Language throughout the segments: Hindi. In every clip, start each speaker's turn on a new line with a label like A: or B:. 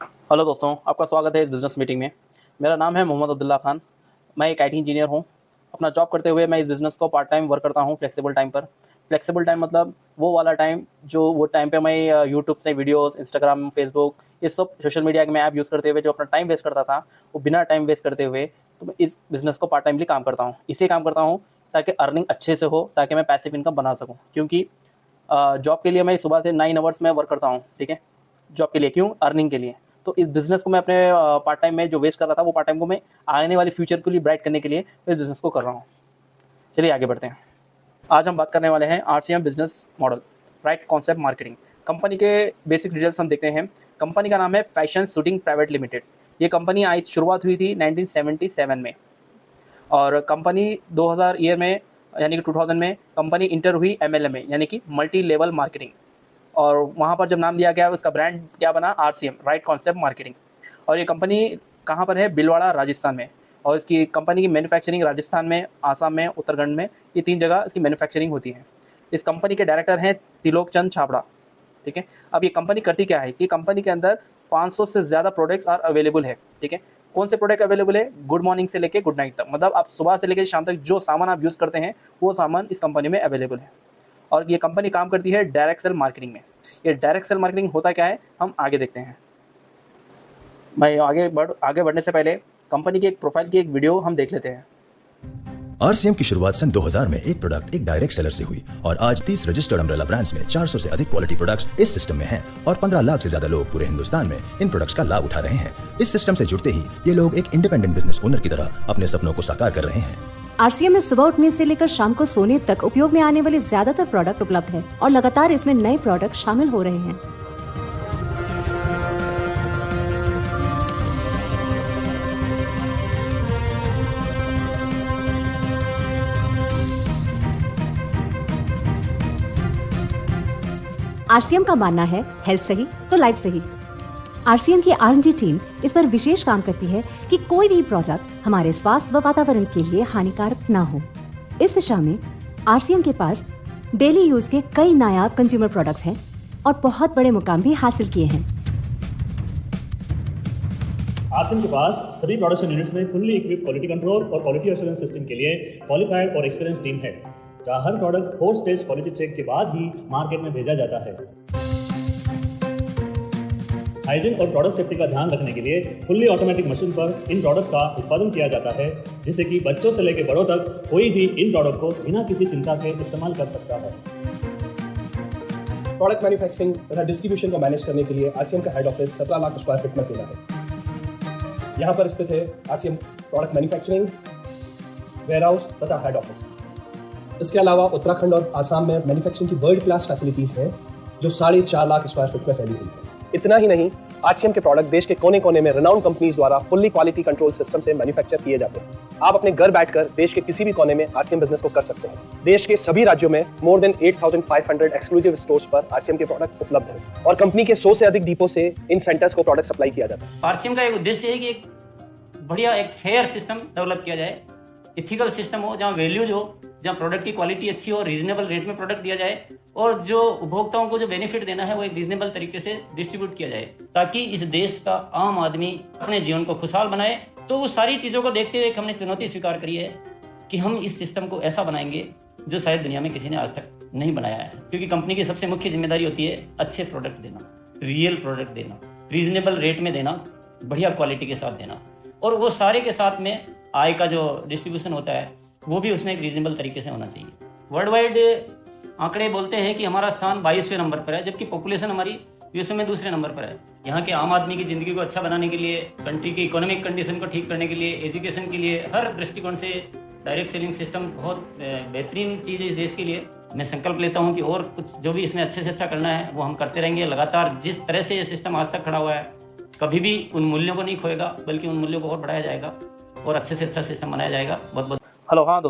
A: हेलो दोस्तों, आपका स्वागत है इस बिज़नेस मीटिंग में। मेरा नाम है मोहम्मद अब्दुल्ला खान। मैं एक आईटी इंजीनियर हूँ। अपना जॉब करते हुए मैं इस बिज़नेस को पार्ट टाइम वर्क करता हूँ फ्लेक्सिबल टाइम पर। फ्लेक्सिबल टाइम मतलब वो वाला टाइम जो वो टाइम पे मैं यूट्यूब से वीडियोस, इंस्टाग्राम, फेसबुक, ये सब सोशल मीडिया के मैं ऐप यूज़ करते हुए जो अपना टाइम वेस्ट करता था, वो बिना टाइम वेस्ट करते हुए तो मैं इस बिज़नेस को पार्ट टाइमली काम करता हूँ। इसलिए काम करता हूँ ताकि अर्निंग अच्छे से हो, ताकि मैं पैसिव इनकम बना सकूँ। क्योंकि जॉब के लिए मैं सुबह से 9 आवर्स में वर्क करता हूँ, ठीक है? जॉब के लिए क्यों? अर्निंग के लिए। तो इस बिज़नेस को मैं अपने पार्ट टाइम में जो वेस्ट कर रहा था, वो पार्ट टाइम को मैं आने वाले फ्यूचर के लिए ब्राइट करने के लिए इस बिज़नेस को कर रहा हूँ। चलिए आगे बढ़ते हैं। आज हम बात करने वाले हैं RCM business model, right concept marketing. Company के बेसिक डिटेल्स हम देखते हैं। कंपनी का नाम है फैशन शूटिंग प्राइवेट लिमिटेड। ये कंपनी आई शुरुआत हुई थी 1977 में, और कंपनी 2000 ईयर में यानी कि 2000 में कंपनी इंटर हुई एमएलएम में, यानी कि मल्टी लेवल मार्केटिंग। और वहाँ पर जब नाम दिया गया, उसका ब्रांड क्या बना? RCM, right concept marketing. और ये कंपनी कहाँ पर है? भीलवाड़ा, राजस्थान में। और इसकी कंपनी की मैन्युफैक्चरिंग राजस्थान में, आसाम में, उत्तराखंड में, ये 3 जगह इसकी मैन्युफैक्चरिंग होती है। इस कंपनी के डायरेक्टर हैं त्रिलोक चंद छाबड़ा, ठीक है? अब ये कंपनी करती क्या है कि कंपनी के अंदर 500 से ज़्यादा प्रोडक्ट्स आर अवेलेबल है, ठीक है? कौन से प्रोडक्ट अवेलेबल है? गुड मॉर्निंग से लेके गुड नाइट तक, मतलब आप सुबह से लेकर शाम तक जो सामान आप यूज़ करते हैं, वो सामान इस कंपनी में अवेलेबल है। और ये कंपनी काम करती है डायरेक्ट सेल मार्केटिंग में। ये डायरेक्ट सेल मार्केटिंग होता क्या है, हम आगे देखते हैं। मैं आगे बढ़ने से पहले कंपनी की एक प्रोफाइल की एक वीडियो हम देख लेते हैं।
B: आरसीएम की शुरुआत सन 2000 में एक प्रोडक्ट एक डायरेक्ट सेलर से हुई और आज 30 रजिस्टर्ड अम्ब्रेला ब्रांड्स में 400 से अधिक क्वालिटी प्रोडक्ट्स इस सिस्टम में हैं और 15 लाख से ज्यादा लोग पूरे हिंदुस्तान में इन प्रोडक्ट्स का लाभ उठा रहे हैं। इस सिस्टम से जुड़ते ही ये लोग एक इंडिपेंडेंट बिजनेस ओनर की तरह अपने सपनों को साकार कर रहे हैं।
C: आरसीएम में सुबह उठने से लेकर शाम को सोने तक उपयोग में आने वाले ज्यादातर प्रोडक्ट उपलब्ध है और लगातार इसमें नए प्रोडक्ट शामिल हो रहे हैं। आरसीएम का मानना है हेल्थ सही तो लाइफ सही। आरसीएम की आर&डी टीम इस पर विशेष काम करती है कि कोई भी प्रोडक्ट हमारे स्वास्थ्य व वातावरण के लिए हानिकारक ना हो। इस दिशा में आरसीएम के पास डेली यूज के कई नायाब कंज्यूमर प्रोडक्ट्स हैं और बहुत बड़े मुकाम भी हासिल किए हैं।
D: आरसीएम के पास सभी प्रोडक्शन यूनिट्स में फुल्ली इक्विप क्वालिटी कंट्रोल और क्वालिटी एश्योरेंस सिस्टम के लिए क्वालिफाइड और एक्सपीरियंस टीम है, जहां हर प्रोडक्ट 4 स्टेज क्वालिटी चेक के बाद ही मार्केट में भेजा जाता है। हाइजीन और प्रोडक्ट सेफ्टी का ध्यान रखने के लिए फुल्ली ऑटोमेटिक मशीन पर इन प्रोडक्ट का उत्पादन किया जाता है, जिससे कि बच्चों से लेकर बड़ों तक कोई भी इन प्रोडक्ट को बिना किसी चिंता के इस्तेमाल कर सकता है।
E: प्रोडक्ट मैन्युफैक्चरिंग तथा डिस्ट्रीब्यूशन को मैनेज करने के लिए आरसीएम का head office 17 lakh square feet में फैला है। यहाँ पर स्थित है आरसीएम प्रोडक्ट मैन्युफैक्चरिंग, वेयरहाउस तथा हेड ऑफिस। इसके अलावा उत्तराखंड और आसाम में मैन्युफैक्चरिंग की वर्ल्ड क्लास फैसिलिटीज हैं, जो 4.5 लाख स्क्वायर फीट में फैली हुई है। इतना ही नहीं, आरसीएम के प्रोडक्ट देश के कोने कोने में रिनाउंड कंपनीज द्वारा फुल्ली क्वालिटी कंट्रोल सिस्टम से मैन्युफैक्चर किए जाते हैं। आप अपने घर बैठकर देश के किसी भी कोने में आरसीएम बिजनेस को कर सकते हैं। देश के सभी राज्यों में मोर देन 8,500 एक्सक्लूसिव स्टोर्स पर आरसीएम के प्रोडक्ट उपलब्ध हैं और कंपनी के 100 से अधिक डिपो से इन सेंटर्स को प्रोडक्ट सप्लाई किया जाता है।
F: आरसीएम का एक उद्देश्य है कि एक बढ़िया एक फेयर सिस्टम डेवलप किया जाए, इथिकल सिस्टम हो, जहाँ वैल्यूज हो, जहाँ प्रोडक्ट की क्वालिटी अच्छी हो, रीजनेबल रेट में प्रोडक्ट दिया जाए और जो उपभोक्ताओं को जो बेनिफिट देना है वो एक रीजनेबल तरीके से डिस्ट्रीब्यूट किया जाए, ताकि इस देश का आम आदमी अपने जीवन को खुशहाल बनाए। तो उस सारी चीज़ों को देखते हुए हमने चुनौती स्वीकार करी है कि हम इस सिस्टम को ऐसा बनाएंगे जो शायद दुनिया में किसी ने आज तक नहीं बनाया है। क्योंकि कंपनी की सबसे मुख्य जिम्मेदारी होती है अच्छे प्रोडक्ट देना, रियल प्रोडक्ट देना, रीजनेबल रेट में देना, बढ़िया क्वालिटी के साथ देना, और वो सारे के साथ में आय का जो डिस्ट्रीब्यूशन होता है वो भी उसमें एक रीजनेबल तरीके से होना चाहिए। वर्ल्ड वाइड आंकड़े बोलते हैं कि हमारा स्थान 22वें नंबर पर है, जबकि पॉपुलेशन हमारी विश्व में दूसरे नंबर पर है। यहाँ के आम आदमी की ज़िंदगी को अच्छा बनाने के लिए, कंट्री की इकोनॉमिक कंडीशन को ठीक करने के लिए, एजुकेशन के लिए, हर दृष्टिकोण से डायरेक्ट सेलिंग सिस्टम बहुत बेहतरीन चीज़ है इस देश के लिए। मैं संकल्प लेता हूँ कि और कुछ जो भी इसमें अच्छे से अच्छा करना है वो हम करते रहेंगे लगातार। जिस तरह से ये सिस्टम आज तक खड़ा हुआ है, कभी भी उन मूल्यों को नहीं खोएगा, बल्कि उन मूल्यों को और बढ़ाया जाएगा और अच्छे से अच्छा सिस्टम बनाया जाएगा। बहुत बहुत
A: हेलो, हाँ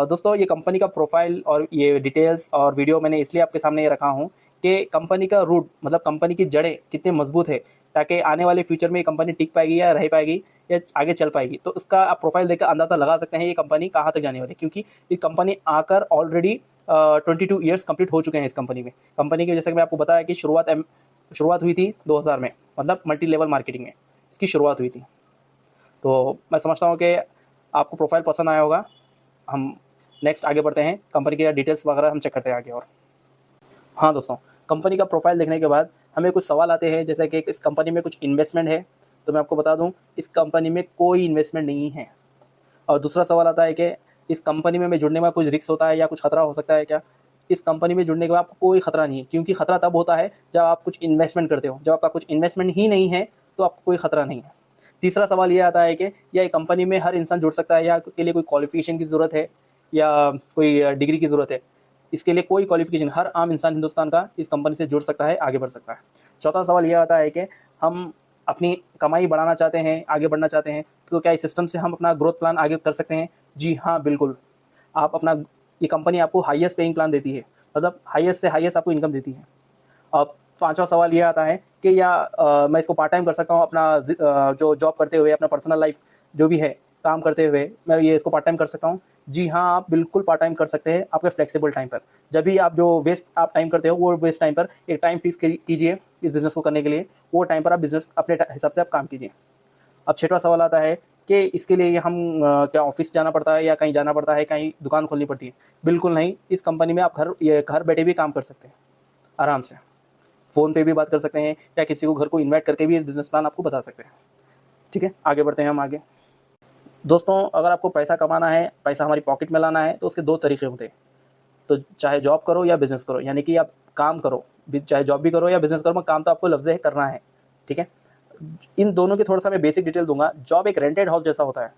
A: दोस्तों, ये कंपनी का प्रोफाइल और ये डिटेल्स और वीडियो मैंने इसलिए आपके सामने ये रखा हूँ कि कंपनी का रूट, मतलब कंपनी की जड़ें कितनी मजबूत है, ताकि आने वाले फ्यूचर में ये कंपनी टिक पाएगी या रह पाएगी या आगे चल पाएगी। तो इसका आप प्रोफाइल देखकर अंदाज़ा लगा सकते हैं ये कंपनी कहाँ तक जाने वाली है, क्योंकि ये कंपनी आकर ऑलरेडी 22 ईयर्स कंप्लीट हो चुके हैं इस कंपनी में। कंपनी की जैसे कि मैं आपको बताया कि शुरुआत शुरुआत हुई थी 2000 में, मतलब मल्टी लेवल मार्केटिंग में इसकी शुरुआत हुई थी। तो मैं समझता हूँ कि आपको प्रोफाइल पसंद आया होगा। हम नेक्स्ट आगे बढ़ते हैं, कंपनी के डिटेल्स वगैरह हम चेक करते हैं आगे। और हाँ दोस्तों, कंपनी का प्रोफाइल देखने के बाद हमें कुछ सवाल आते हैं, जैसे कि इस कंपनी में कुछ इन्वेस्टमेंट है। तो मैं आपको बता दूं, इस कंपनी में कोई इन्वेस्टमेंट नहीं है। और दूसरा सवाल आता है कि इस कंपनी में जुड़ने में कुछ रिस्क होता है या कुछ खतरा हो सकता है क्या? इस कंपनी में जुड़ने के बाद आपको कोई खतरा नहीं है, क्योंकि खतरा तब होता है जब आप कुछ इन्वेस्टमेंट करते हो। जब आपका कुछ इन्वेस्टमेंट ही नहीं है तो आपको कोई खतरा नहीं है। तीसरा सवाल ये आता है कि या कंपनी में हर इंसान जुड़ सकता है या उसके लिए कोई क्वालिफिकेशन की ज़रूरत है या कोई डिग्री की ज़रूरत है? इसके लिए कोई क्वालिफिकेशन, हर आम इंसान हिंदुस्तान का इस कंपनी से जुड़ सकता है, आगे बढ़ सकता है। चौथा सवाल यह आता है कि हम अपनी कमाई बढ़ाना चाहते हैं, आगे बढ़ना चाहते हैं, तो क्या इस सिस्टम से हम अपना ग्रोथ प्लान आगे कर सकते हैं? जी हाँ, बिल्कुल। आप अपना, ये कंपनी आपको हाईएस्ट पेइंग प्लान देती है, मतलब हाईएस्ट से हाईएस्ट आपको इनकम देती है। अब पांचवा सवाल ये आता है कि मैं इसको पार्ट टाइम कर सकता हूँ, अपना जो जॉब करते हुए, अपना पर्सनल लाइफ जो भी है काम करते हुए मैं ये इसको पार्ट टाइम कर सकता हूँ? जी हाँ, आप बिल्कुल पार्ट टाइम कर सकते हैं आपके फ्लेक्सिबल टाइम पर। जब भी आप जो वेस्ट आप टाइम करते हो, वो वेस्ट टाइम पर एक टाइम फिक्स कीजिए इस बिज़नेस को करने के लिए। वो टाइम पर आप बिज़नेस अपने हिसाब से आप काम कीजिए। अब छठवां सवाल आता है कि इसके लिए हम क्या ऑफिस जाना पड़ता है या कहीं जाना पड़ता है, कहीं दुकान खोलनी पड़ती है? बिल्कुल नहीं। इस कंपनी में आप घर बैठे भी काम कर सकते हैं आराम से। फ़ोन पे भी बात कर सकते हैं या किसी को घर को इन्वाइट करके भी इस बिज़नेस प्लान आपको बता सकते हैं। ठीक है, आगे बढ़ते हैं हम आगे। दोस्तों, अगर आपको पैसा कमाना है, पैसा हमारी पॉकेट में लाना है, तो उसके दो तरीके होते हैं। तो चाहे जॉब करो या बिज़नेस करो, यानी कि आप काम करो, चाहे जॉब भी करो या बिज़नेस करो, काम तो आपको लफ्ज़ है करना है। ठीक है, इन दोनों की थोड़ा सा मैं बेसिक डिटेल दूंगा। जॉब एक रेंटेड हाउस जैसा होता है,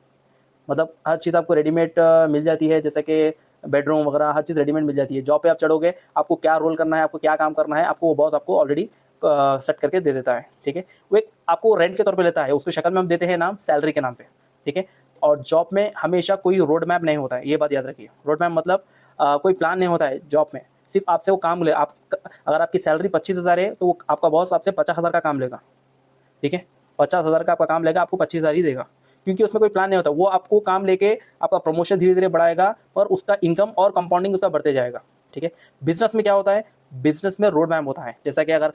A: मतलब हर चीज़ आपको रेडीमेड मिल जाती है, जैसे कि बेडरूम वगैरह हर चीज़ रेडीमेड मिल जाती है। जॉब पे आप चढ़ोगे, आपको क्या रोल करना है, आपको क्या काम करना है, आपको वो बॉस आपको ऑलरेडी सेट करके दे देता है। ठीक है, वो एक आपको रेंट के तौर पे लेता है, उसको शक्ल में हम देते हैं नाम सैलरी के नाम पे। ठीक है, और जॉब में हमेशा कोई रोड मैप नहीं होता है, ये बात याद रखिए। रोड मैप मतलब कोई प्लान नहीं होता है जॉब में, सिर्फ आपसे वो काम ले। आप अगर आपकी सैलरी 25,000 है तो आपका बॉस आपसे 50,000 का काम लेगा। ठीक है, 50,000 का आपका काम लेगा, आपको 25,000 ही देगा, क्योंकि उसमें कोई प्लान नहीं होता। वो आपको काम लेके आपका प्रमोशन धीरे धीरे बढ़ाएगा और उसका इनकम और कंपाउंडिंग उसका बढ़ते जाएगा। ठीक है, बिजनेस में क्या होता है, बिजनेस में रोड मैप होता है। जैसा कि अगर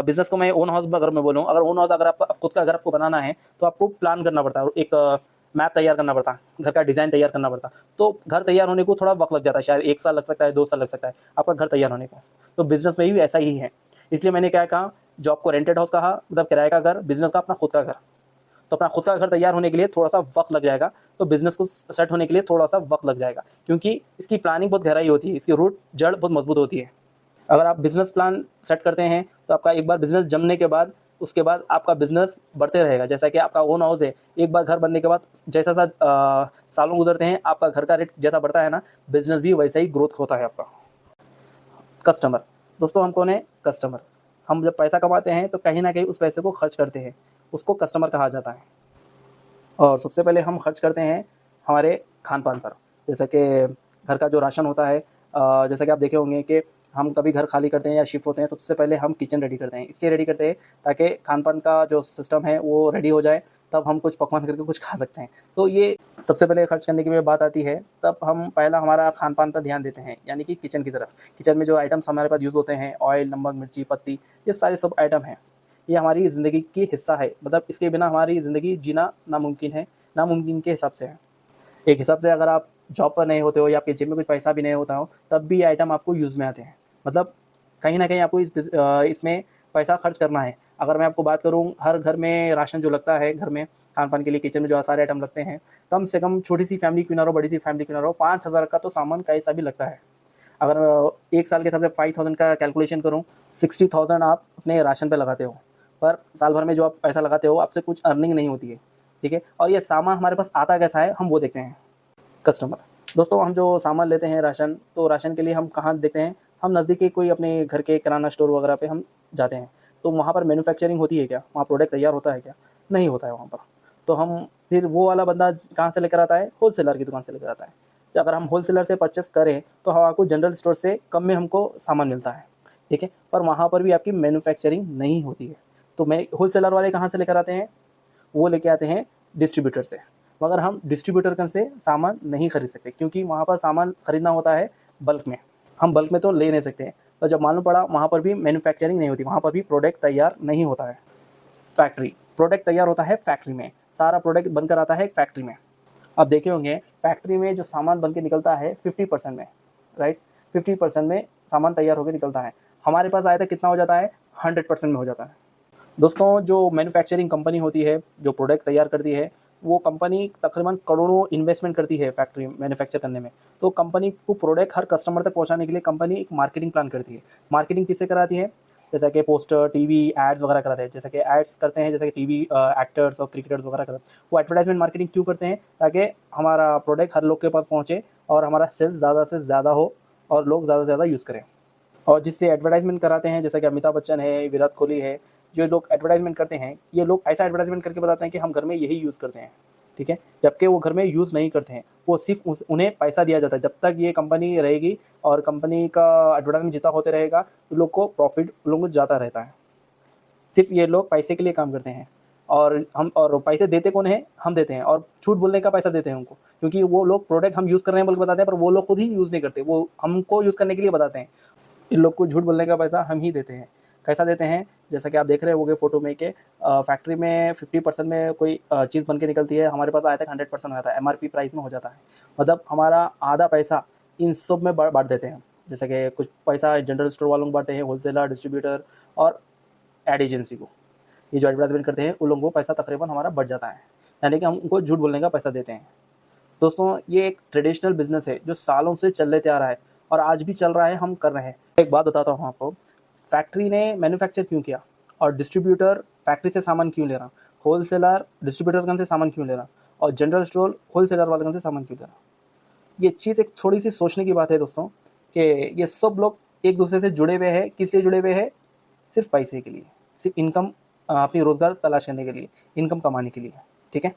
A: बिजनेस को मैं ओन हाउस अगर मैं बोलूँ, अगर ओन हाउस अगर आप खुद का अगर आपको बनाना है तो आपको प्लान करना पड़ता है, एक मैप तैयार करना पड़ता है, घर का डिज़ाइन तैयार करना पड़ता है। तो घर तैयार होने को थोड़ा वक्त लग जाता है, शायद 1 साल लग सकता है, 2 साल लग सकता है आपका घर तैयार होने को। तो बिजनेस में भी ऐसा ही है। इसलिए मैंने क्या कहा, जॉब को रेंटेड हाउस कहा, मतलब किराए का घर, बिजनेस का अपना खुद का घर। तो अपना खुद का घर तैयार होने के लिए थोड़ा सा वक्त लग जाएगा, तो बिजनेस को सेट होने के लिए थोड़ा सा वक्त लग जाएगा, क्योंकि इसकी प्लानिंग बहुत गहराई होती है, इसकी रूट जड़ बहुत मजबूत होती है। अगर आप बिजनेस प्लान सेट करते हैं तो आपका एक बार बिजनेस जमने के बाद, उसके बाद आपका बिजनेस बढ़ते रहेगा। जैसा कि आपका ओन हाउस है, एक बार घर बनने के बाद जैसा सालों गुजरते हैं, आपका घर का रेट जैसा बढ़ता है ना, बिजनेस भी वैसा ही ग्रोथ होता है आपका। कस्टमर, दोस्तों हम कौन है? कस्टमर। हम जब पैसा कमाते हैं तो कहीं ना कहीं उस पैसे को खर्च करते हैं, उसको कस्टमर कहा जाता है। और सबसे पहले हम खर्च करते हैं हमारे खान पान पर, जैसे कि घर का जो राशन होता है। जैसा कि आप देखे होंगे कि हम कभी घर खाली करते हैं या शिफ्ट होते हैं, सबसे पहले हम किचन रेडी करते हैं। इसलिए रेडी करते हैं ताकि खान पान का जो सिस्टम है वो रेडी हो जाए, तब हम कुछ पकवान करके कुछ खा सकते हैं। तो ये सबसे पहले खर्च करने की बात आती है, तब हम पहला हमारा खान पान पर ध्यान देते हैं, यानी कि किचन की तरफ। किचन में जो आइटम्स हमारे पास यूज़ होते हैं, ऑयल, नमक, मिर्ची, पत्ती, ये सारे सब आइटम हैं। ये हमारी ज़िंदगी की हिस्सा है, मतलब इसके बिना हमारी ज़िंदगी जीना नामुमकिन है, नामुमकिन के हिसाब से है। एक हिसाब से अगर आप जॉब पर नहीं होते हो या आपके जेब में कुछ पैसा भी नहीं होता हो, तब भी ये आइटम आपको यूज़ में आते हैं। मतलब कहीं ना कहीं आपको इसमें पैसा खर्च करना है। अगर मैं आपको बात करूं, हर घर में राशन जो लगता है, घर में खान पान के लिए किचन में जो सारे आइटम लगते हैं, कम से कम छोटी सी फैमिली क्यों ना हो, बड़ी सी फैमिली क्यों ना हो, 5,000 का तो सामान कैसा भी लगता है। अगर एक साल के हिसाब से 5,000 का कैलकुलेशन करूँ, 60,000 आप अपने राशन पे लगाते हो, पर साल भर में जो आप पैसा लगाते हो आपसे कुछ अर्निंग नहीं होती है। ठीक है, और ये सामान हमारे पास आता कैसा है, हम वो देखते हैं। कस्टमर, दोस्तों हम जो सामान लेते हैं राशन, तो राशन के लिए हम कहाँ देखते हैं? हम नज़दीकी कोई अपने घर के किराना स्टोर वगैरह पे हम जाते हैं। तो वहाँ पर मैन्युफैक्चरिंग होती है क्या? वहाँ प्रोडक्ट तैयार होता है क्या? नहीं होता है वहाँ पर। तो हम फिर वो वाला बंदा कहाँ से लेकर आता है? होलसेलर की दुकान से लेकर आता है। तो अगर हम होलसेलर से परचेस करें तो आपको जनरल स्टोर से कम में हमको सामान मिलता है। ठीक है, पर वहाँ पर भी आपकी मैन्युफैक्चरिंग नहीं होती है। तो मैं होलसेलर वाले कहाँ से लेकर आते हैं? वो लेके आते हैं डिस्ट्रीब्यूटर से। मगर हम डिस्ट्रीब्यूटर से सामान नहीं खरीद सकते, क्योंकि वहाँ पर सामान खरीदना होता है बल्क में। हम बल्क में तो ले नहीं सकते हैं। तो जब मालूम पड़ा वहाँ पर भी मैन्युफैक्चरिंग नहीं होती, वहाँ पर भी प्रोडक्ट तैयार नहीं होता है। फैक्ट्री, प्रोडक्ट तैयार होता है फैक्ट्री में, सारा प्रोडक्ट बनकर आता है एक फैक्ट्री में। आप देखे होंगे फैक्ट्री में जो सामान बन के निकलता है 50% में, राइट, 50% में सामान तैयार होकर निकलता है। हमारे पास आया था कितना हो जाता है, 100% में हो जाता है। दोस्तों, जो मैन्युफैक्चरिंग कंपनी होती है, जो प्रोडक्ट तैयार करती है, वो कंपनी तकरीबन करोड़ों इन्वेस्टमेंट करती है फैक्ट्री मैन्युफैक्चर करने में। तो कंपनी को प्रोडक्ट हर कस्टमर तक पहुंचाने के लिए कंपनी एक मार्केटिंग प्लान करती है। मार्केटिंग किससे कराती है, जैसा कि पोस्टर, टीवी एड्स वगैरह कराते हैं, जैसे कि एड्स करते हैं, जैसे कि टीवी एक्टर्स और क्रिकेटर्स वगैरह करते हैं। वो एडवर्टाइजमेंट मार्केटिंग क्यों करते हैं, ताकि हमारा प्रोडक्ट हर लोग के पास पहुँचे और हमारा सेल्स ज़्यादा से ज़्यादा हो और लोग ज़्यादा से ज़्यादा यूज़ करें। और जिससे एडवर्टाइजमेंट कराते हैं, जैसा कि अमिताभ बच्चन है, विराट कोहली है, जो लोग एडवर्टाइजमेंट करते हैं, ये लोग ऐसा एडवर्टाइजमेंट करके बताते हैं कि हम घर में यही यूज़ करते हैं, ठीक है, जबकि वो घर में यूज़ नहीं करते हैं। वो सिर्फ उन्हें पैसा दिया जाता है। जब तक ये कंपनी रहेगी और कंपनी का एडवर्टाइजमेंट जितना होते रहेगा, तो लोग को प्रॉफिट लोगों को जाता रहता है। सिर्फ ये लोग पैसे के लिए काम करते हैं और पैसे देते कौन है, हम देते हैं, और झूठ बोलने का पैसा देते हैं उनको, क्योंकि वो लोग प्रोडक्ट हम यूज़ कर रहे हैं बोल के बताते हैं, पर वो लोग खुद ही यूज़ नहीं करते, वो हमको यूज़ करने के लिए बताते हैं। इन लोग को झूठ बोलने का पैसा हम ही देते हैं। कैसा देते हैं, जैसा कि आप देख रहे होंगे फोटो में कि फैक्ट्री में 50% में कोई चीज़ बन के निकलती है, हमारे पास आया था 100% आता है, MRP प्राइस में हो जाता है। मतलब हमारा आधा पैसा इन सब में बांट देते हैं। जैसे कि कुछ पैसा जनरल स्टोर वालों को बांटते हैं, होलसेलर, डिस्ट्रीब्यूटर और एड एजेंसी को। ये जो एडवर्टाइजमेंट करते हैं उन लोगों को पैसा तकरीबन हमारा बढ़ जाता है, यानी कि हम उनको झूठ बोलने का पैसा देते हैं। दोस्तों, ये एक ट्रेडिशनल बिजनेस है जो सालों से चलते आ रहा है और आज भी चल रहा है, हम कर रहे हैं। एक बात बताता हूँ आपको, फैक्ट्री ने मैन्युफैक्चर क्यों किया और डिस्ट्रीब्यूटर फैक्ट्री से सामान क्यों ले रहा, होलसेलर डिस्ट्रीब्यूटर से सामान क्यों ले रहा और जनरल स्टोर होलसेलर वाले से सामान क्यों ले रहा। ये चीज़ एक थोड़ी सी सोचने की बात है दोस्तों, कि ये सब लोग एक दूसरे से जुड़े हुए हैं। किस लिए जुड़े हुए हैं, सिर्फ पैसे के लिए, सिर्फ इनकम, अपनी रोज़गार तलाश करने के लिए, इनकम कमाने के लिए, ठीक है।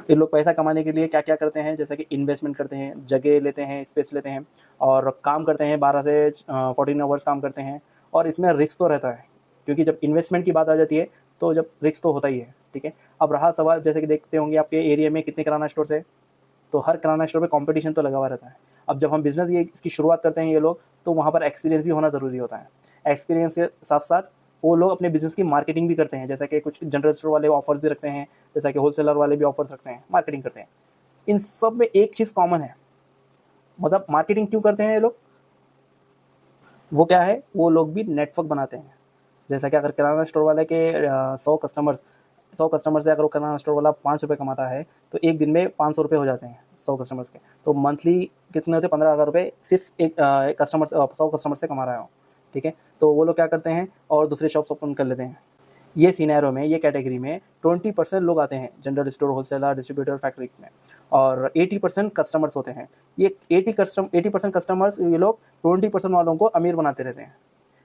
A: ये लोग पैसा कमाने के लिए क्या क्या करते हैं, जैसे कि इन्वेस्टमेंट करते हैं, जगह लेते हैं, स्पेस लेते हैं और काम करते हैं, 12 से 14 आवर्स काम करते हैं। और इसमें रिस्क तो रहता है, क्योंकि जब इन्वेस्टमेंट की बात आ जाती है तो जब रिस्क तो होता ही है, ठीक है। अब रहा सवाल, जैसे कि देखते होंगे आपके एरिया में कितने किराना स्टोर है, तो हर किराना स्टोर पे कंपटीशन तो लगा हुआ रहता है। अब जब हम बिज़नेस इसकी शुरुआत करते हैं ये लोग, तो वहाँ पर एक्सपीरियंस भी होना ज़रूरी होता है। एक्सपीरियंस के साथ साथ वो लोग अपने बिज़नेस की मार्केटिंग भी करते हैं, जैसा कि कुछ जनरल स्टोर वाले ऑफर्स भी रखते हैं, जैसा कि होलसेलर वाले भी ऑफर्स रखते हैं, मार्केटिंग करते हैं। इन सब में एक चीज़ कॉमन है, मतलब मार्केटिंग क्यों करते हैं ये लोग, वो क्या है, वो लोग भी नेटवर्क बनाते हैं। जैसा कि अगर किराना स्टोर वाले के 100 कस्टमर से अगर वो किराना स्टोर वाला 5 रुपये कमाता है, तो एक दिन में 500 रुपये हो जाते हैं 100 कस्टमर्स के। तो मंथली कितने होते हैं, 15,000 रुपये सिर्फ एक कस्टमर 100 कस्टमर से कमा रहा हो, ठीक है। तो वो लोग क्या करते हैं और दूसरे शॉप्स ओपन कर लेते हैं। ये सीनेरियो में, ये कैटेगरी में 20% लोग आते हैं general store, wholesaler, distributor, factory में, और 80% कस्टमर्स होते हैं। ये 80% कस्टमर्स, ये लोग 20% वालों को अमीर बनाते रहते हैं।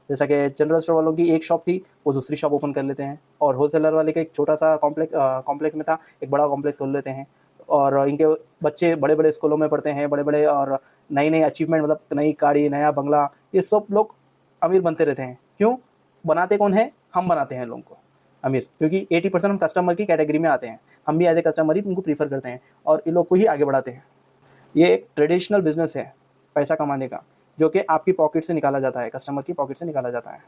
A: जैसा कि जनरल स्टोर वालों की एक शॉप थी, वो दूसरी शॉप ओपन कर लेते हैं, और होलसेलर वाले का एक छोटा सा कॉम्प्लेक्स में था, एक बड़ा कॉम्प्लेक्स खोल लेते हैं। और इनके बच्चे बड़े बड़े स्कूलों में पढ़ते हैं, बड़े बड़े और नई नई अचीवमेंट, मतलब नई गाड़ी, नया बंगला, ये सब लोग अमीर बनते रहते हैं। क्यों बनाते, कौन है, हम बनाते हैं लोगों को अमीर, क्योंकि 80% हम कस्टमर की कैटेगरी में आते हैं, हम भी एज ए कस्टमर ही उनको प्रीफर करते हैं और इन लोग को ही आगे बढ़ाते हैं। ये एक ट्रेडिशनल बिजनेस है पैसा कमाने का, जो कि आपकी पॉकेट से निकाला जाता है, कस्टमर की पॉकेट से निकाला जाता है।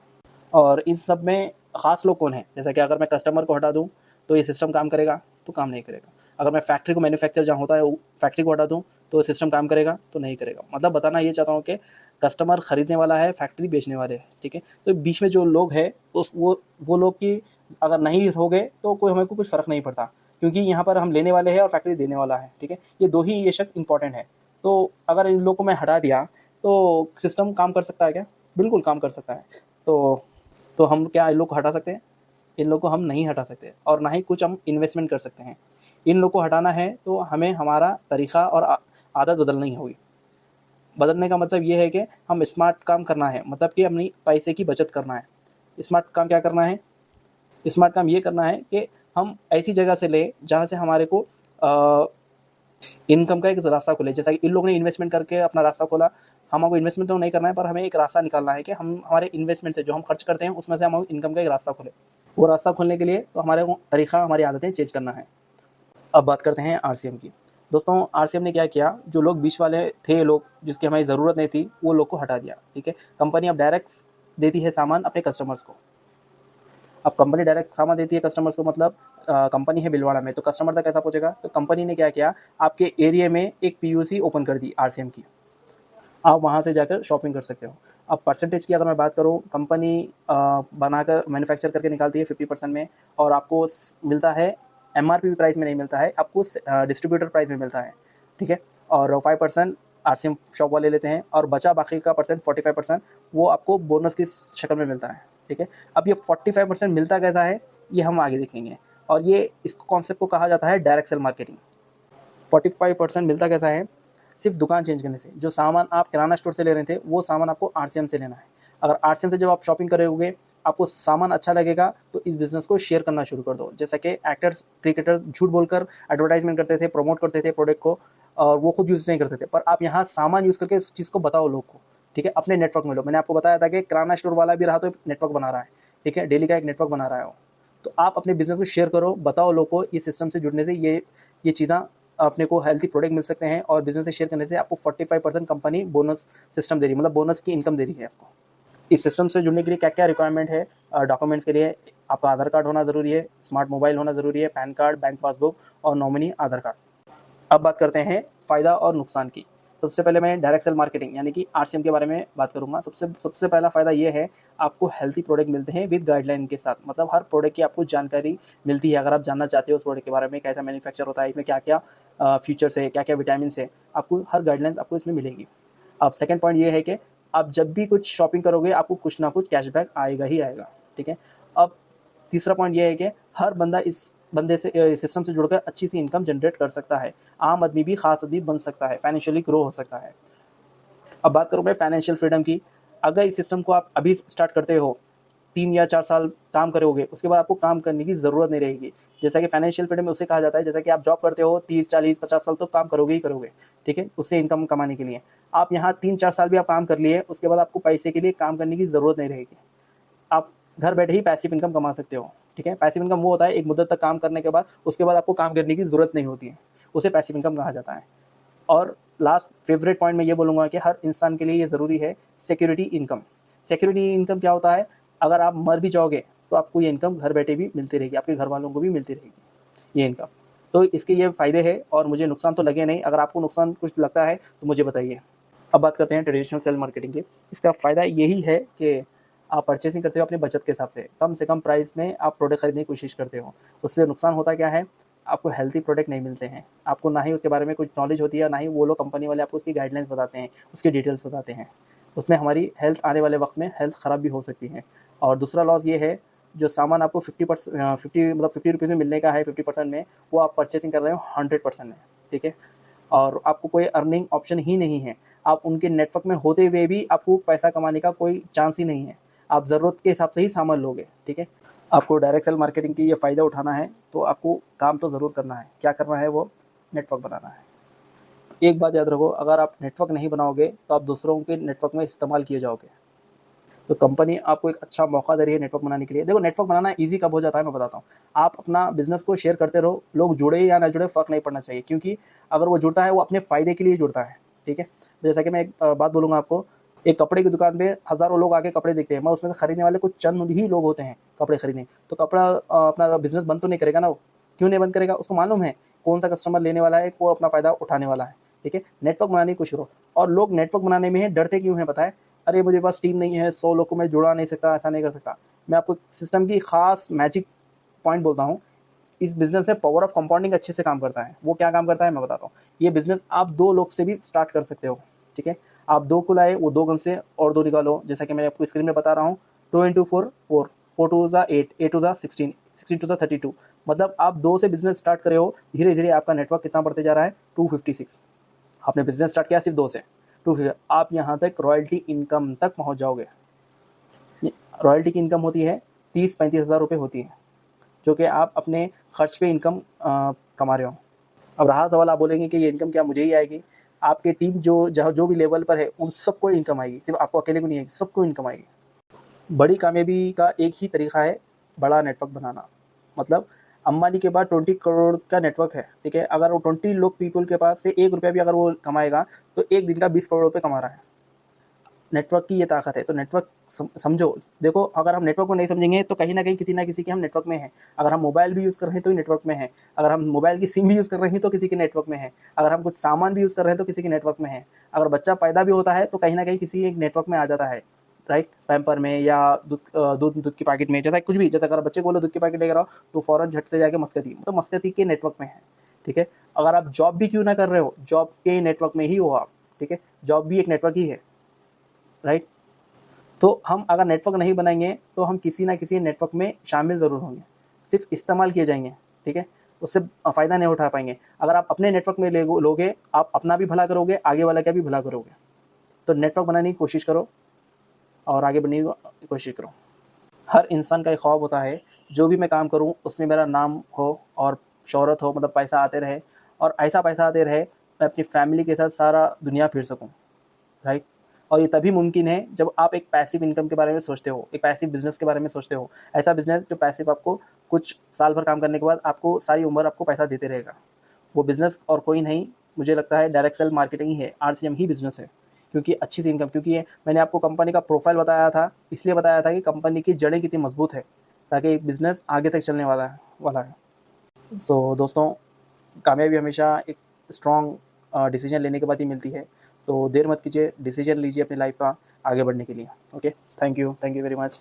A: और इस सब में ख़ास लोग कौन है, जैसा कि अगर मैं कस्टमर को हटा दूँ तो ये सिस्टम काम करेगा, तो काम नहीं करेगा। अगर मैं फैक्ट्री को, मैन्युफैक्चर जहाँ होता है, फैक्ट्री को हटा दूँ तो सिस्टम काम करेगा, तो नहीं करेगा। मतलब बताना ये चाहता हूँ कि कस्टमर ख़रीदने वाला है, फैक्ट्री बेचने वाले हैं, ठीक है। तो बीच में जो लोग हैं वो लोग की अगर नहीं हो गए तो कोई हमें को कुछ फ़र्क नहीं पड़ता, क्योंकि यहाँ पर हम लेने वाले हैं और फैक्ट्री देने वाला है, ठीक है। ये दो ही ये शख्स इंपॉर्टेंट है। तो अगर इन लोगों को मैं हटा दिया तो सिस्टम काम कर सकता है क्या, बिल्कुल काम कर सकता है। तो हम क्या इन लोग को हटा सकते हैं, इन लोग को हम नहीं हटा सकते, और ना ही कुछ हम इन्वेस्टमेंट कर सकते हैं। इन लोग को हटाना है तो हमें हमारा तरीक़ा और आदत बदलनी होगी। बदलने का मतलब ये है कि हम स्मार्ट काम करना है, मतलब कि अपनी पैसे की बचत करना है। स्मार्ट काम क्या करना है, स्मार्ट काम ये करना है कि हम ऐसी जगह से ले जहाँ से हमारे को इनकम का एक रास्ता खुले। जैसा कि इन लोगों ने इन्वेस्टमेंट करके अपना रास्ता खोला, हमको इन्वेस्टमेंट तो नहीं करना है, पर हमें एक रास्ता निकालना है कि हम हमारे इन्वेस्टमेंट से जो हम खर्च करते हैं उसमें से हम इनकम का एक रास्ता खोले। वो रास्ता खोलने के लिए तो हमारे को तरीक़ा, हमारी आदतें चेंज करना है। अब बात करते हैं RCM की। दोस्तों आरसीएम ने क्या किया, जो लोग बीच वाले थे लोग जिसकी हमारी ज़रूरत नहीं थी वो लोग को हटा दिया। ठीक है, कंपनी अब डायरेक्ट देती है सामान अपने कस्टमर्स को। अब कंपनी डायरेक्ट सामान देती है कस्टमर्स को, मतलब कंपनी है भीलवाड़ा में तो कस्टमर तक कैसा पहुंचेगा। तो कंपनी ने क्या किया, आपके एरिया में एक पीयूसी ओपन कर दी आरसीएम की, आप वहाँ से जाकर शॉपिंग कर सकते हो। अब परसेंटेज की अगर मैं बात करूँ, कंपनी बनाकर मैन्युफैक्चर करके निकालती है 50% में, और आपको मिलता है एमआरपी प्राइस में नहीं मिलता है, आपको डिस्ट्रीब्यूटर प्राइस में मिलता है। ठीक है, और 5% आरसीएम शॉप वाले लेते हैं, और बचा बाकी का परसेंट 45% वो आपको बोनस की शक्ल में मिलता है। ठीक है, अब ये 45% मिलता कैसा है ये हम आगे देखेंगे, और ये इस कॉन्सेप्ट को कहा जाता है डायरेक्ट सेल मार्केटिंग। 45% मिलता कैसा है, सिर्फ दुकान चेंज करने से। जो सामान आप किराना स्टोर से ले रहे थे वो सामान आपको आरसीएम से लेना है। अगर आरसीएम से जब आप शॉपिंग करोगे आपको सामान अच्छा लगेगा तो इस बिज़नेस को शेयर करना शुरू कर दो। जैसा कि एक्टर्स क्रिकेटर्स झूठ बोलकर एडवर्टाइजमेंट करते थे, प्रमोट करते थे प्रोडक्ट को, और वो खुद यूज़ नहीं करते थे, पर आप यहाँ सामान यूज़ करके इस चीज़ को बताओ लोग को। ठीक है, अपने नेटवर्क में लो। मैंने आपको बताया था कि किराना स्टोर वाला भी रहा तो नेटवर्क बना रहा है। ठीक है, डेली का एक नेटवर्क बना रहा है वो। तो आप अपने बिजनेस को शेयर करो, बताओ लोग को इस सिस्टम से जुड़ने से ये चीज़ें अपने को हेल्थी प्रोडक्ट मिल सकते हैं, और बिजनेस से शेयर करने से आपको 45% कंपनी बोनस सिस्टम दे रही है, मतलब बोनस की इनकम दे रही है आपको। इस सिस्टम से जुड़ने के लिए क्या क्या रिक्वायरमेंट है, डॉक्यूमेंट्स के लिए आपका आधार कार्ड होना ज़रूरी है, स्मार्ट मोबाइल होना ज़रूरी है, पैन कार्ड, बैंक पासबुक और नॉमिनी आधार कार्ड। अब बात करते हैं फ़ायदा और नुकसान की। सबसे पहले मैं डायरेक्ट सेल मार्केटिंग यानी कि आरसीएम के बारे में बात करूंगा। सबसे पहला फ़ायदा ये है, आपको हेल्थी प्रोडक्ट मिलते हैं विद गाइडलाइन के साथ। मतलब हर प्रोडक्ट की आपको जानकारी मिलती है। अगर आप जानना चाहते हो उस प्रोडक्ट के बारे में, कैसा मैन्युफैक्चर होता है, इसमें क्या क्या फीचर्स है, क्या क्या विटामिन है, आपको हर गाइडलाइन आपको इसमें मिलेगी। अब सेकेंड पॉइंट ये है कि आप जब भी कुछ शॉपिंग करोगे आपको कुछ ना कुछ कैशबैक आएगा ही आएगा। ठीक है, अब तीसरा पॉइंट ये है कि हर बंदा इस सिस्टम से जुड़कर अच्छी सी इनकम जनरेट कर सकता है। आम आदमी भी खास आदमी बन सकता है, फाइनेंशियली ग्रो हो सकता है। अब बात करूँ मैं फाइनेंशियल फ्रीडम की। अगर इस सिस्टम को आप अभी स्टार्ट करते हो, 3 या 4 साल काम करोगे, उसके बाद आपको काम करने की ज़रूरत नहीं रहेगी। जैसा कि फाइनेंशियल फ्रीडम में उसे कहा जाता है, जैसा कि आप जॉब करते हो 30, 40, 50 साल तो काम करोगे ही करोगे। ठीक है, उससे इनकम कमाने के लिए आप यहाँ 3-4 साल भी आप काम कर लिए, उसके बाद आपको पैसे के लिए काम करने की ज़रूरत नहीं रहेगी। आप घर बैठे ही पैसिव इनकम कमा सकते हो। ठीक है, पैसिव इनकम वो होता है एक मुद्दत तक काम करने के बाद उसके बाद आपको काम करने की ज़रूरत नहीं होती है, उसे पैसिव इनकम कहा जाता है। और लास्ट फेवरेट पॉइंट मैं ये बोलूँगा कि हर इंसान के लिए ये ज़रूरी है सिक्योरिटी इनकम। सिक्योरिटी इनकम क्या होता है, अगर आप मर भी जाओगे तो आपको ये इनकम घर बैठे भी मिलती रहेगी, आपके घर वालों को भी मिलती रहेगी ये इनकम। तो इसके ये फ़ायदे हैं, और मुझे नुकसान तो लगे नहीं। अगर आपको नुकसान कुछ लगता है तो मुझे बताइए। अब बात करते हैं ट्रेडिशनल सेल मार्केटिंग की। इसका फ़ायदा यही है कि आप परचेसिंग करते हो अपनी बचत के हिसाब से कम प्राइस में आप प्रोडक्ट खरीदने की कोशिश करते हो। उससे नुकसान होता क्या है, आपको हेल्थी प्रोडक्ट नहीं मिलते हैं, आपको ना ही उसके बारे में कुछ नॉलेज होती है, ना ही वो लोग कंपनी वाले आपको उसकी गाइडलाइंस बताते हैं, उसकी डिटेल्स बताते हैं। उसमें हमारी हेल्थ आने वाले वक्त में हेल्थ ख़राब भी हो सकती है। और दूसरा लॉस ये है, जो सामान आपको 50 रुपीज़ में मिलने का है 50% में, वो आप परचेसिंग कर रहे हो 100% में। ठीक है, और आपको कोई अर्निंग ऑप्शन ही नहीं है। आप उनके नेटवर्क में होते हुए भी आपको पैसा कमाने का कोई चांस ही नहीं है। आप ज़रूरत के हिसाब से ही सामान लोगे। ठीक है, आपको डायरेक्ट सेल मार्केटिंग की ये फ़ायदा उठाना है तो आपको काम तो ज़रूर करना है। क्या करना है, वो नेटवर्क बनाना है। एक बात याद रखो, अगर आप नेटवर्क नहीं बनाओगे तो आप दूसरों के नेटवर्क में इस्तेमाल किए जाओगे। तो कंपनी आपको एक अच्छा मौका दे रही है नेटवर्क बनाने के लिए। देखो, नेटवर्क बनाना ईजी कब हो जाता है मैं बताता हूँ। आप अपना बिजनेस को शेयर करते रहो, लोग जुड़े या ना जुड़े फ़र्क नहीं पड़ना चाहिए, क्योंकि अगर वो जुड़ता है वो अपने फ़ायदे के लिए जुड़ता है। ठीक है, जैसा कि मैं एक बात बोलूँगा आपको, एक कपड़े की दुकान पे हज़ारों लोग आके कपड़े देखते हैं, मगर उसमें से खरीदने वाले कुछ चंद ही लोग होते हैं कपड़े खरीदने। तो कपड़ा अपना बिजनेस बंद तो नहीं करेगा ना वो। क्यों नहीं बंद करेगा, उसको मालूम है कौन सा कस्टमर लेने वाला है, वो अपना फ़ायदा उठाने वाला है। ठीक है, नेटवर्क बनाने की कोशिश करो। और लोग नेटवर्क बनाने में डरते क्यों हैं पता है, अरे मुझे पास टीम नहीं है, 100 लोग को मैं जुड़ा नहीं सकता, ऐसा नहीं कर सकता। मैं आपको सिस्टम की खास मैजिक पॉइंट बोलता हूँ। इस बिज़नेस में पावर ऑफ कंपाउंडिंग अच्छे से काम करता है। वो क्या काम करता है मैं बताता हूँ। ये बिज़नेस आप 2 लोग से भी स्टार्ट कर सकते हो। ठीक है, आप 2 को लाए, वो 2 गन से और 2 निकालो। जैसा कि मैं आपको स्क्रीन में बता रहा हूँ, 2 × 4 4, 4 2 ज़ा 8, 8 2 ज़ा 16, 16 2 ज़ा 32। मतलब आप 2 से बिज़नेस स्टार्ट करे हो, धीरे धीरे आपका नेटवर्क कितना बढ़ते जा रहा है, 256। आपने बिज़नेस स्टार्ट किया सिर्फ 2 से, 250, आप यहाँ तक रॉयल्टी इनकम तक पहुँच जाओगे। रॉयल्टी की इनकम होती है 30-35 हज़ार रुपये होती है, जो कि आप अपने खर्च पे इनकम कमा रहे हो। अब रहा सवाल, आप बोलेंगे कि ये इनकम क्या मुझे ही आएगी? आपके टीम जो भी लेवल पर है उन सबको इनकम आएगी, सिर्फ आपको अकेले को नहीं आएगी, सबको इनकम आएगी। बड़ी कामयाबी का एक ही तरीका है, बड़ा नेटवर्क बनाना। मतलब अंबानी के पास 20 करोड़ का नेटवर्क है, ठीक है। अगर वो 20 लोग पीपल के पास से 1 रुपया भी अगर वो कमाएगा तो एक दिन का 20 करोड़ रुपये कमा रहा है। नेटवर्क की ये ताकत है। तो नेटवर्क समझो। देखो, अगर हम नेटवर्क को नहीं समझेंगे तो कहीं ना कहीं किसी ना किसी के हम नेटवर्क में हैं। अगर हम मोबाइल भी यूज़ कर रहे हैं तो ही नेटवर्क में है। अगर हम मोबाइल की सिम भी यूज़ कर रहे हैं तो किसी के नेटवर्क में है। अगर हम कुछ सामान भी यूज़ कर रहे हैं तो किसी के नेटवर्क में है। अगर बच्चा पैदा भी होता है तो कहीं ना कहीं किसी एक नेटवर्क में आ जाता है, राइट। पैम्पर में या दूध की पैकेट में, जैसा कुछ भी। जैसा अगर बच्चे को बोलो दूध की पैकेट लेकर आओ तो फ़ौरन झट से जाके मस्कती, तो मस्कती के नेटवर्क में है, ठीक है। अगर आप जॉब भी क्यों ना कर रहे हो, जॉब के नेटवर्क में ही हो आप, ठीक है। जॉब भी एक नेटवर्क ही है, राइट। तो हम अगर नेटवर्क नहीं बनाएंगे तो हम किसी ना किसी नेटवर्क में शामिल ज़रूर होंगे, सिर्फ इस्तेमाल किए जाएंगे, ठीक है। उससे फ़ायदा नहीं उठा पाएंगे। अगर आप अपने नेटवर्क में लोगे, आप अपना भी भला करोगे, आगे वाला का भी भला करोगे। तो नेटवर्क बनाने की कोशिश करो और आगे बढ़ने की कोशिश करो। हर इंसान का एक ख्वाब होता है, जो भी मैं काम करूं उसमें मेरा नाम हो और शोहरत हो, मतलब पैसा आते रहे, और ऐसा पैसा आते रहे मैं अपनी फैमिली के साथ सारा दुनिया फिर सकूं, राइट। और ये तभी मुमकिन है जब आप एक पैसिव इनकम के बारे में सोचते हो, एक पैसिव बिजनेस के बारे में सोचते हो। ऐसा बिजनेस जो पैसिव आपको कुछ साल भर काम करने के बाद आपको सारी उम्र आपको पैसा देते रहेगा। वो बिज़नेस और कोई नहीं, मुझे लगता है डायरेक्ट सेल मार्केटिंग ही है, RCM ही बिज़नेस है। क्योंकि अच्छी सी इनकम, क्योंकि ये मैंने आपको कंपनी का प्रोफाइल बताया था, इसलिए बताया था कि कंपनी की जड़ें कितनी मजबूत है, ताकि बिज़नेस आगे तक चलने वाला है। सो दोस्तों, कामयाबी हमेशा एक स्ट्रॉन्ग डिसीजन लेने के बाद ही मिलती है। तो देर मत कीजिए, डिसीजन लीजिए अपनी लाइफ का आगे बढ़ने के लिए। Okay, thank you very much.